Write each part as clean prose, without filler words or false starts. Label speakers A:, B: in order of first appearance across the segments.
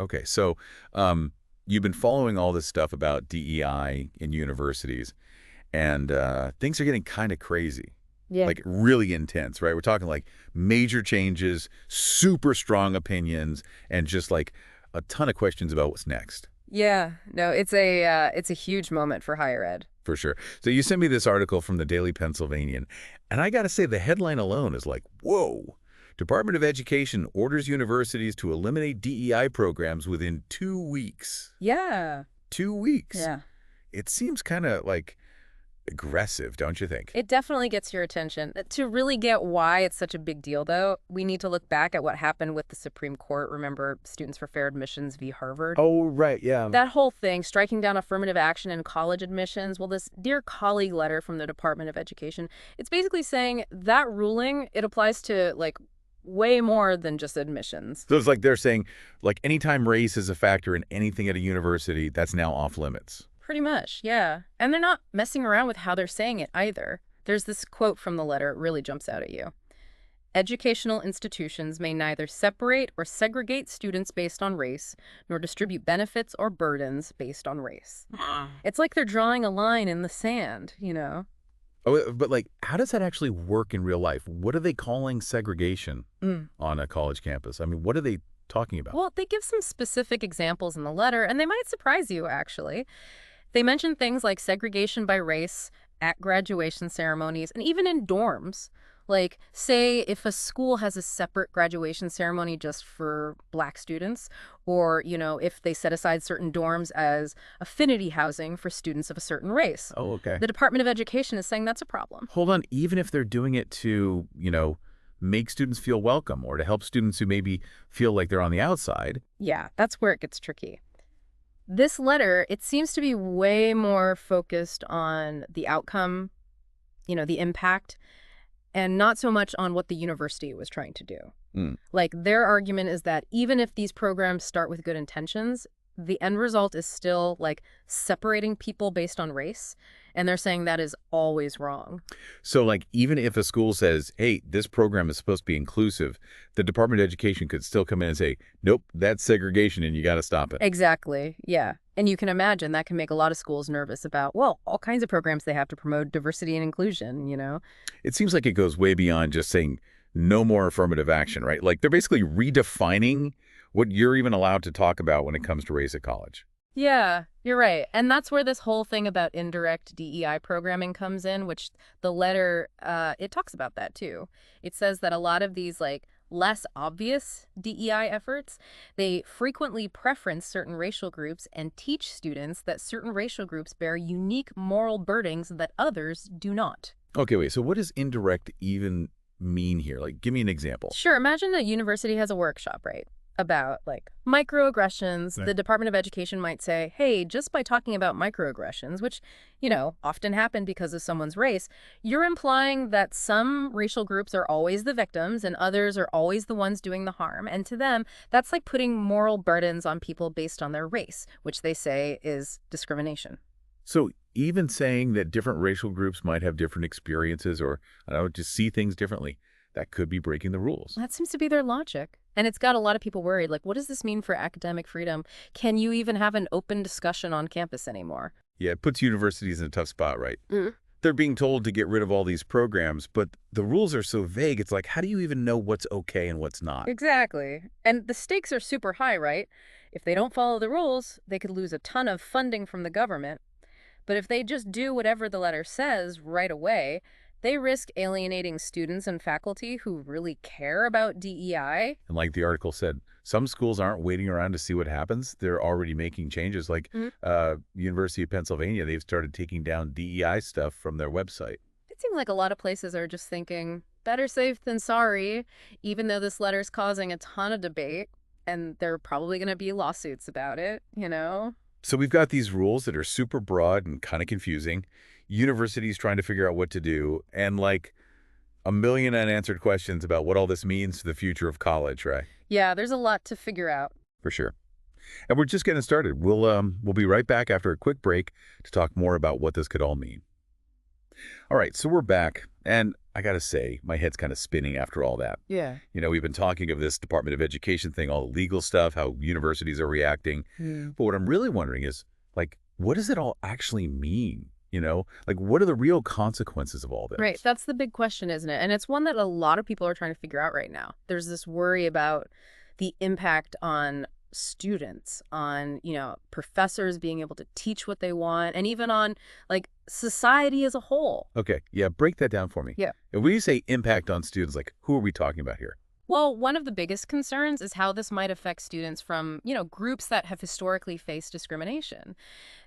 A: Okay, so you've been following all this stuff about DEI in universities, and things are getting kind of crazy,
B: Yeah.
A: like really intense, right? We're talking like major changes, super strong opinions, and just like a ton of questions about what's next,
B: Yeah. No, it's a huge moment for higher ed.
A: for sure. So you sent me this article from the Daily Pennsylvanian, and I got to say the headline alone is like, whoa. Department of Education orders universities to eliminate DEI programs within 2 weeks.
B: Yeah.
A: 2 weeks.
B: Yeah.
A: It seems kind of like aggressive, don't you think?
B: It definitely gets your attention. To really get why it's such a big deal, though, we need to look back at what happened with the Supreme Court. Remember Students for Fair Admissions v. Harvard?
A: Oh, right, yeah.
B: That whole thing, striking down affirmative action in college admissions, well, this Dear Colleague letter from the Department of Education, it's basically saying that ruling, it applies to, like, way more than just admissions.
A: So it's like they're saying, like, anytime race is a factor in anything at a university, that's now off limits.
B: Pretty much, yeah. And they're not messing around with how they're saying it either. There's this quote from the letter, it really jumps out at you. Educational institutions may neither separate or segregate students based on race, nor distribute benefits or burdens based on race. It's like they're drawing a line in the sand, you know?
A: Oh, but like, how does that actually work in real life? What are they calling segregation
B: Mm.
A: on a college campus? I mean, what are they talking about?
B: Well, they give some specific examples in the letter, and they might surprise you, actually. They mention things like segregation by race at graduation ceremonies and even in dorms. Like, say, if a school has a separate graduation ceremony just for Black students, or, if they set aside certain dorms as affinity housing for students of a certain race.
A: Oh, okay.
B: The Department of Education is saying that's a problem.
A: Hold on, even if they're doing it to, make students feel welcome or to help students who maybe feel like they're on the outside.
B: Yeah, that's where it gets tricky. This letter, it seems to be way more focused on the outcome, the impact, and not so much on what the university was trying to do.
A: Mm.
B: Like, their argument is that even if these programs start with good intentions, the end result is still, like, separating people based on race, and they're saying that is always wrong.
A: So, like, even if a school says, hey, this program is supposed to be inclusive, the Department of Education could still come in and say, nope, that's segregation and you got to stop it.
B: Exactly, yeah. And you can imagine that can make a lot of schools nervous about, well, all kinds of programs they have to promote diversity and inclusion.
A: It seems like it goes way beyond just saying no more affirmative action, right? Like, they're basically redefining what you're even allowed to talk about when it comes to race at college.
B: Yeah, you're right. And that's where this whole thing about indirect DEI programming comes in, which the letter, it talks about that too. It says that a lot of these, like, less obvious DEI efforts, they frequently preference certain racial groups and teach students that certain racial groups bear unique moral burdens that others do not.
A: Okay, wait, so what does indirect even mean here? Like, give me an example.
B: Sure, imagine a university has a workshop, right? About, like, microaggressions.
A: Right.
B: The Department of Education might say, hey, just by talking about microaggressions, which, often happen because of someone's race, you're implying that some racial groups are always the victims and others are always the ones doing the harm. And to them, that's like putting moral burdens on people based on their race, which they say is discrimination.
A: So even saying that different racial groups might have different experiences or, I don't know, just see things differently, that could be breaking the rules.
B: That seems to be their logic. And it's got a lot of people worried, like, what does this mean for academic freedom? Can you even have an open discussion on campus anymore?
A: Yeah, it puts universities in a tough spot, right?
B: Mm.
A: They're being told to get rid of all these programs, but the rules are so vague. It's like, how do you even know what's okay and what's not?
B: Exactly. And the stakes are super high, right? If they don't follow the rules, they could lose a ton of funding from the government. But if they just do whatever the letter says right away, they risk alienating students and faculty who really care about DEI.
A: And like the article said, some schools aren't waiting around to see what happens. They're already making changes. Like University of Pennsylvania, they've started taking down DEI stuff from their website.
B: It seems like a lot of places are just thinking, better safe than sorry, even though this letter's causing a ton of debate, and there are probably going to be lawsuits about it.
A: So we've got these rules that are super broad and kind of confusing. Universities trying to figure out what to do, and like a million unanswered questions about what all this means to the future of college, right?
B: Yeah, there's a lot to figure out.
A: For sure. And we're just getting started. We'll be right back after a quick break to talk more about what this could all mean. All right, so we're back, and I gotta say, my head's kind of spinning after all that.
B: Yeah.
A: We've been talking of this Department of Education thing, all the legal stuff, how universities are reacting.
B: Hmm.
A: But what I'm really wondering is, what does it all actually mean? What are the real consequences of all
B: Right.
A: this?
B: That's the big question, isn't it? And it's one that a lot of people are trying to figure out right now. There's this worry about the impact on students, on, professors being able to teach what they want, and even on, society as a whole.
A: Okay, yeah, break that down for me.
B: Yeah.
A: And when you say impact on students, who are we talking about here?
B: Well, one of the biggest concerns is how this might affect students from, groups that have historically faced discrimination.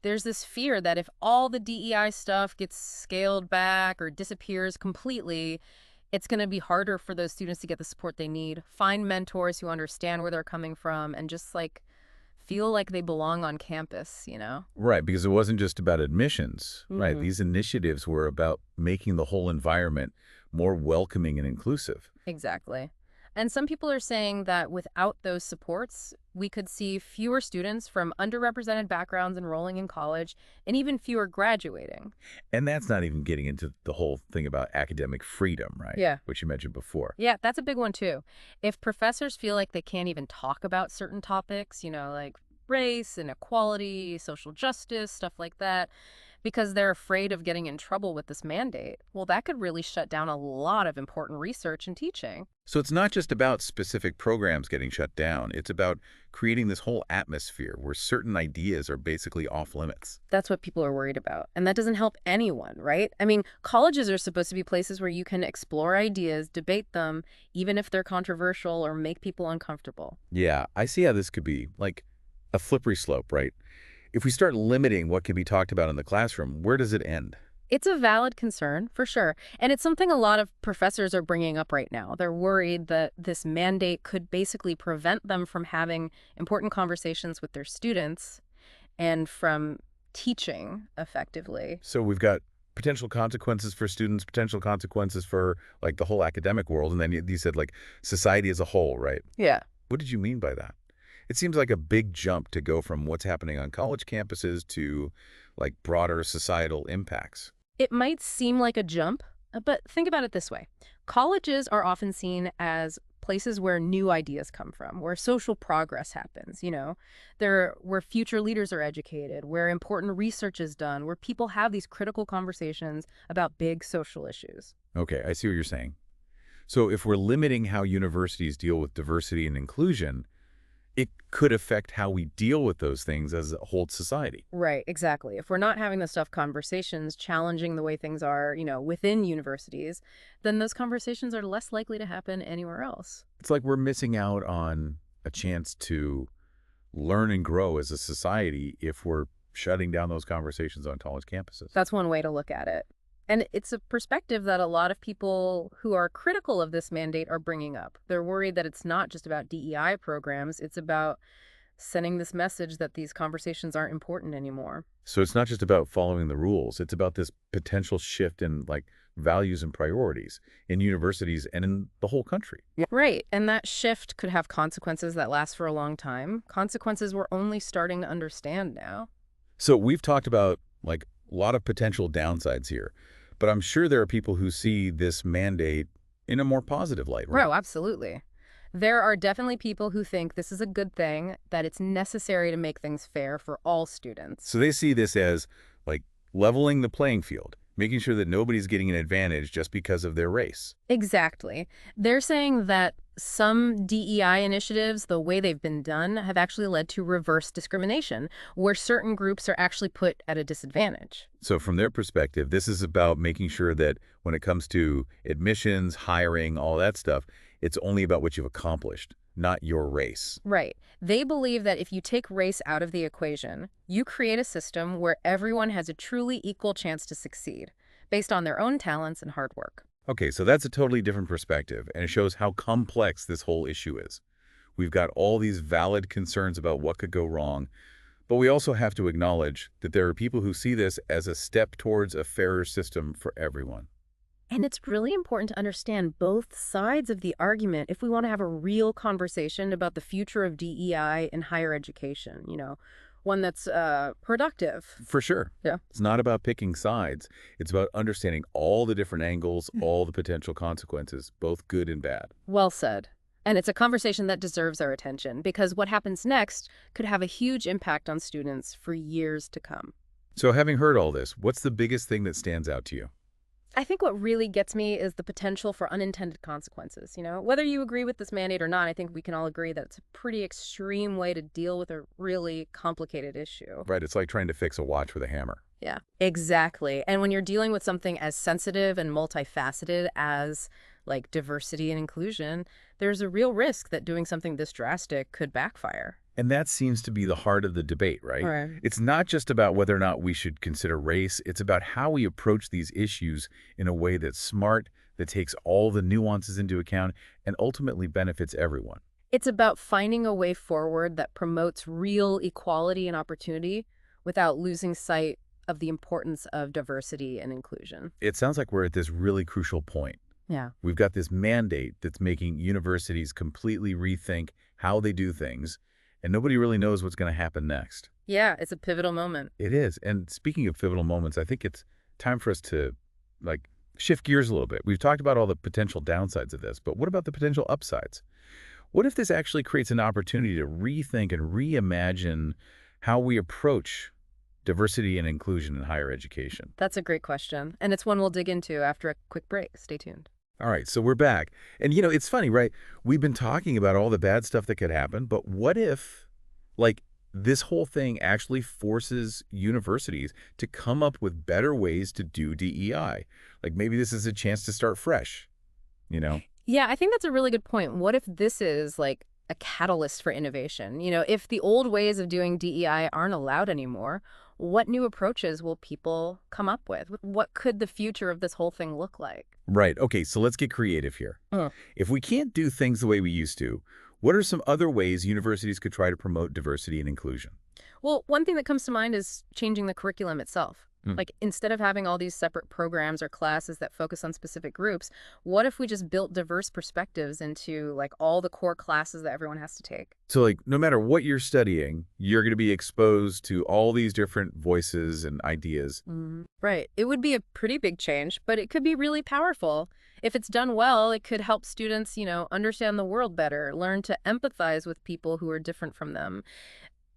B: There's this fear that if all the DEI stuff gets scaled back or disappears completely, it's going to be harder for those students to get the support they need, find mentors who understand where they're coming from, and just feel like they belong on campus.
A: Right, because it wasn't just about admissions, right?
B: Hmm.
A: These initiatives were about making the whole environment more welcoming and inclusive.
B: Exactly. And some people are saying that without those supports, we could see fewer students from underrepresented backgrounds enrolling in college and even fewer graduating.
A: And that's not even getting into the whole thing about academic freedom, right?
B: Yeah.
A: Which you mentioned before.
B: Yeah, that's a big one too. If professors feel like they can't even talk about certain topics, like race, inequality, social justice, stuff like that, because they're afraid of getting in trouble with this mandate, well, that could really shut down a lot of important research and teaching.
A: So it's not just about specific programs getting shut down. It's about creating this whole atmosphere where certain ideas are basically off limits.
B: That's what people are worried about. And that doesn't help anyone, right? I mean, colleges are supposed to be places where you can explore ideas, debate them, even if they're controversial or make people uncomfortable.
A: Yeah, I see how this could be like a slippery slope, right? If we start limiting what can be talked about in the classroom, where does it end?
B: It's a valid concern, for sure. And it's something a lot of professors are bringing up right now. They're worried that this mandate could basically prevent them from having important conversations with their students and from teaching effectively.
A: So we've got potential consequences for students, potential consequences for the whole academic world, and then you said society as a whole, right?
B: Yeah.
A: What did you mean by that? It seems like a big jump to go from what's happening on college campuses to broader societal impacts.
B: It might seem like a jump, but think about it this way. Colleges are often seen as places where new ideas come from, where social progress happens. They're where future leaders are educated, where important research is done, where people have these critical conversations about big social issues.
A: Okay, I see what you're saying. So if we're limiting how universities deal with diversity and inclusion, it could affect how we deal with those things as a whole society.
B: Right, exactly. If we're not having the tough conversations, challenging the way things are, within universities, then those conversations are less likely to happen anywhere else.
A: It's like we're missing out on a chance to learn and grow as a society if we're shutting down those conversations on college campuses.
B: That's one way to look at it. And it's a perspective that a lot of people who are critical of this mandate are bringing up. They're worried that it's not just about DEI programs, it's about sending this message that these conversations aren't important anymore.
A: So it's not just about following the rules. It's about this potential shift in values and priorities in universities and in the whole country.
B: Yeah. Right. And that shift could have consequences that last for a long time. Consequences we're only starting to understand now.
A: So we've talked about a lot of potential downsides here, but I'm sure there are people who see this mandate in a more positive light, right?
B: Oh, absolutely. There are definitely people who think this is a good thing, that it's necessary to make things fair for all students.
A: So they see this as leveling the playing field, making sure that nobody's getting an advantage just because of their race.
B: Exactly. They're saying that some DEI initiatives, the way they've been done, have actually led to reverse discrimination, where certain groups are actually put at a disadvantage.
A: So from their perspective, this is about making sure that when it comes to admissions, hiring, all that stuff, it's only about what you've accomplished, not your race.
B: Right. They believe that if you take race out of the equation, you create a system where everyone has a truly equal chance to succeed, based on their own talents and hard work.
A: Okay, so that's a totally different perspective, and it shows how complex this whole issue is. We've got all these valid concerns about what could go wrong, but we also have to acknowledge that there are people who see this as a step towards a fairer system for everyone.
B: And it's really important to understand both sides of the argument if we want to have a real conversation about the future of DEI in higher education. one that's productive.
A: For sure.
B: Yeah.
A: It's not about picking sides. It's about understanding all the different angles, all the potential consequences, both good and bad.
B: Well said. And it's a conversation that deserves our attention because what happens next could have a huge impact on students for years to come.
A: So having heard all this, what's the biggest thing that stands out to you?
B: I think what really gets me is the potential for unintended consequences. Whether you agree with this mandate or not, I think we can all agree that it's a pretty extreme way to deal with a really complicated issue.
A: Right, it's like trying to fix a watch with a hammer.
B: Yeah, exactly. And when you're dealing with something as sensitive and multifaceted as like diversity and inclusion, there's a real risk that doing something this drastic could backfire.
A: And that seems to be the heart of the debate, right?
B: Right.
A: It's not just about whether or not we should consider race. It's about how we approach these issues in a way that's smart, that takes all the nuances into account, and ultimately benefits everyone.
B: It's about finding a way forward that promotes real equality and opportunity without losing sight of the importance of diversity and inclusion.
A: It sounds like we're at this really crucial point.
B: Yeah.
A: We've got this mandate that's making universities completely rethink how they do things, and nobody really knows what's going to happen next.
B: Yeah, it's a pivotal moment.
A: It is. And speaking of pivotal moments, I think it's time for us to, shift gears a little bit. We've talked about all the potential downsides of this, but what about the potential upsides? What if this actually creates an opportunity to rethink and reimagine how we approach diversity and inclusion in higher education?
B: That's a great question, and it's one we'll dig into after a quick break. Stay tuned.
A: All right, so we're back. And, it's funny, right? We've been talking about all the bad stuff that could happen, but what if, this whole thing actually forces universities to come up with better ways to do DEI? Maybe this is a chance to start fresh,
B: Yeah, I think that's a really good point. What if this is like a catalyst for innovation? If the old ways of doing DEI aren't allowed anymore, what new approaches will people come up with? What could the future of this whole thing look like?
A: Right. Okay, so let's get creative here.
B: Uh.
A: If we can't do things the way we used to, what are some other ways universities could try to promote diversity and inclusion?
B: Well, one thing that comes to mind is changing the curriculum itself.
A: Mm.
B: Instead of having all these separate programs or classes that focus on specific groups, what if we just built diverse perspectives into all the core classes that everyone has to take?
A: So no matter what you're studying, you're going to be exposed to all these different voices and ideas.
B: Right. It would be a pretty big change, but it could be really powerful. If it's done well, it could help students, understand the world better, learn to empathize with people who are different from them,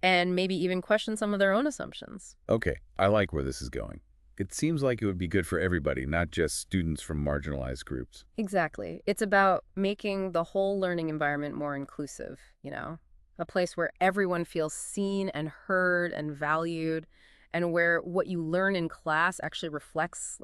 B: and maybe even question some of their own assumptions.
A: Okay, I like where this is going. It seems like it would be good for everybody, not just students from marginalized groups.
B: Exactly. It's about making the whole learning environment more inclusive, a place where everyone feels seen and heard and valued, and where what you learn in class actually reflects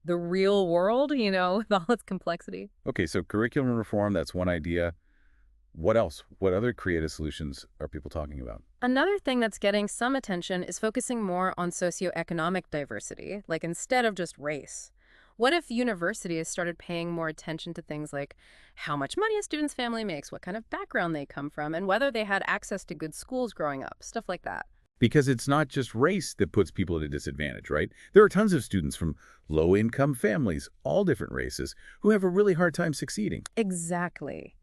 B: the real world, with all its complexity.
A: Okay, so curriculum reform, that's one idea. What else? What other creative solutions are people talking about?
B: Another thing that's getting some attention is focusing more on socioeconomic diversity, instead of just race. What if universities started paying more attention to things like how much money a student's family makes, what kind of background they come from, and whether they had access to good schools growing up, stuff like that?
A: Because it's not just race that puts people at a disadvantage, right? There are tons of students from low-income families, all different races, who have a really hard time succeeding.
B: Exactly.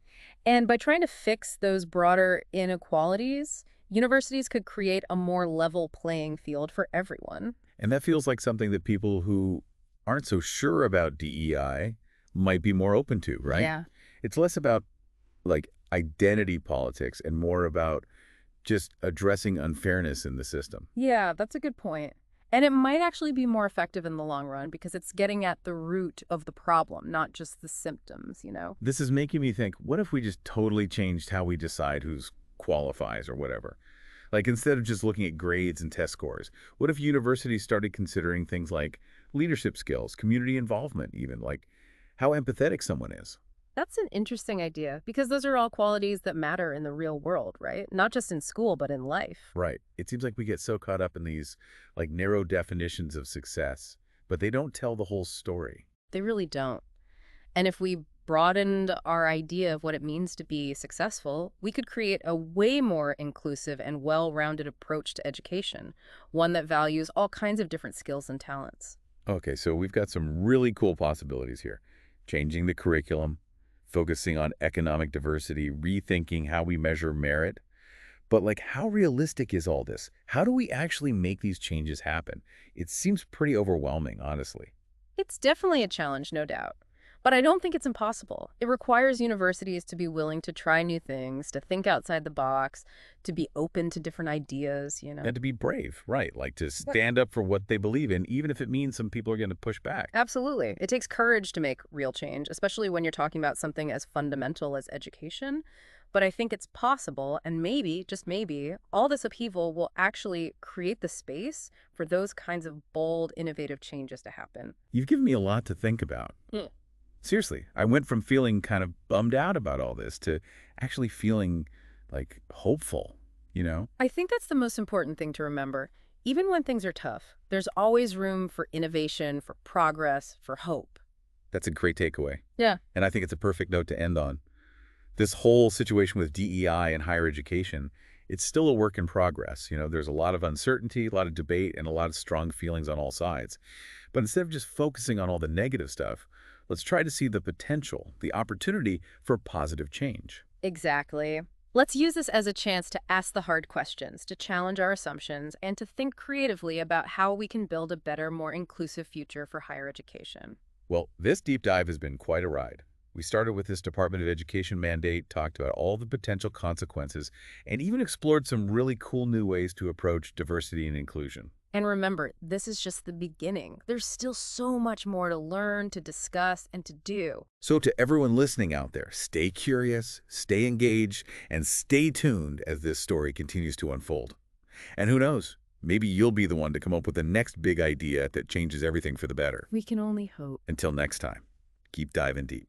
B: And by trying to fix those broader inequalities, universities could create a more level playing field for everyone.
A: And that feels like something that people who aren't so sure about DEI might be more open to, right?
B: Yeah.
A: It's less about identity politics and more about just addressing unfairness in the system.
B: Yeah, that's a good point. And it might actually be more effective in the long run because it's getting at the root of the problem, not just the symptoms,
A: This is making me think, what if we just totally changed how we decide who qualifies or whatever? Instead of just looking at grades and test scores, what if universities started considering things like leadership skills, community involvement even, how empathetic someone is?
B: That's an interesting idea because those are all qualities that matter in the real world, right? Not just in school, but in life.
A: Right. It seems like we get so caught up in these narrow definitions of success, but they don't tell the whole story.
B: They really don't. And if we broadened our idea of what it means to be successful, we could create a way more inclusive and well-rounded approach to education, one that values all kinds of different skills and talents.
A: Okay, so we've got some really cool possibilities here. Changing the curriculum, focusing on economic diversity, rethinking how we measure merit. But like, how realistic is all this? How do we actually make these changes happen? It seems pretty overwhelming, honestly.
B: It's definitely a challenge, no doubt. But I don't think it's impossible. It requires universities to be willing to try new things, to think outside the box, to be open to different ideas.
A: And to be brave, right? Like to
B: Right.
A: stand up for what they believe in, even if it means some people are going to push back.
B: Absolutely. It takes courage to make real change, especially when you're talking about something as fundamental as education. But I think it's possible, and maybe, just maybe, all this upheaval will actually create the space for those kinds of bold, innovative changes to happen.
A: You've given me a lot to think about. Seriously, I went from feeling kind of bummed out about all this to actually feeling like hopeful, you know?
B: I think that's the most important thing to remember. Even when things are tough, there's always room for innovation, for progress, for hope.
A: That's a great takeaway.
B: Yeah.
A: And I think it's a perfect note to end on. This whole situation with DEI and higher education, it's still a work in progress. There's a lot of uncertainty, a lot of debate, and a lot of strong feelings on all sides. But instead of just focusing on all the negative stuff, let's try to see the potential, the opportunity for positive change.
B: Exactly. Let's use this as a chance to ask the hard questions, to challenge our assumptions, and to think creatively about how we can build a better, more inclusive future for higher education.
A: Well, this deep dive has been quite a ride. We started with this Department of Education mandate, talked about all the potential consequences, and even explored some really cool new ways to approach diversity and inclusion.
B: And remember, this is just the beginning. There's still so much more to learn, to discuss, and to do.
A: So to everyone listening out there, stay curious, stay engaged, and stay tuned as this story continues to unfold. And who knows, maybe you'll be the one to come up with the next big idea that changes everything for the better.
B: We can only hope.
A: Until next time, keep diving deep.